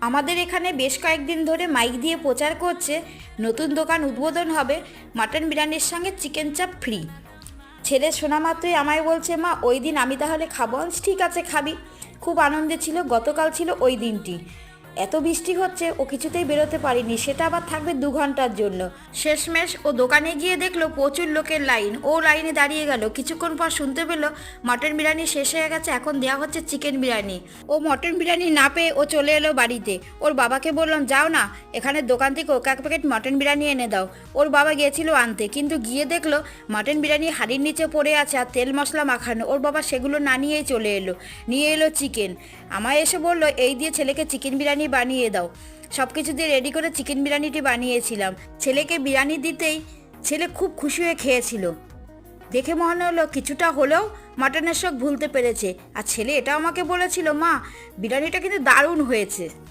আমাদের এখানে বেশ কয়েকদিন ধরে মাইক দিয়ে প্রচার করছে নতুন দোকান উদ্বোধন হবে, মাটন বিরিয়ানির সঙ্গে চিকেন চাপ ফ্রি। ছেলে শোনা মাত্রই আমায় বলছে, মা ওই দিন আমি তাহলে খাবো। ঠিক আছে খাবি। খুব আনন্দে ছিল। গতকাল ছিল ওই দিনটি। এত বৃষ্টি হচ্ছে ও কিছুতেই বেরোতে পারিনি, সেটা আবার থাকবে 2 ঘন্টার জন্য। শেষমেশ ও দোকানে গিয়ে দেখলো প্রচুর লোকের লাইন। ও লাইনে দাঁড়িয়ে গেল। কিছুক্ষণ পর শুনতে পেলো মটন বিরিয়ানি শেষ হয়ে গেছে, এখন দেওয়া হচ্ছে চিকেন বিরিয়ানি। ও মটন বিরিয়ানি না পেয়ে ও চলে এলো বাড়িতে। ওর বাবাকে বললাম, যাও না এখানে দোকান থেকে ওকে 1 প্যাকেট মটন বিরিয়ানি এনে দাও। ওর বাবা গিয়েছিল আনতে, কিন্তু গিয়ে দেখলো মটন বিরিয়ানি হাঁড়ির নিচে পড়ে আছে আর তেল মশলা মাখানো। ওর বাবা সেগুলো না নিয়েই চলে এলো, নিয়ে এলো চিকেন। আমায় এসে বললো, এই দিয়ে ছেলেকে চিকেন বিরিয়ানি বানিয়ে দাও। সব কিছু দিয়ে রেডি করে চিকেন বিরিয়ানিটি বানিয়েছিলাম। ছেলেকে বিরিয়ানি দিতেই ছেলে খুব খুশি হয়ে খেয়েছিল। দেখে মনে হলো কিছুটা হলেও মাটনের শখ ভুলতে পেরেছে। আর ছেলে এটা আমাকে বলেছিল, মা বিরিয়ানিটা কিন্তু দারুণ হয়েছে।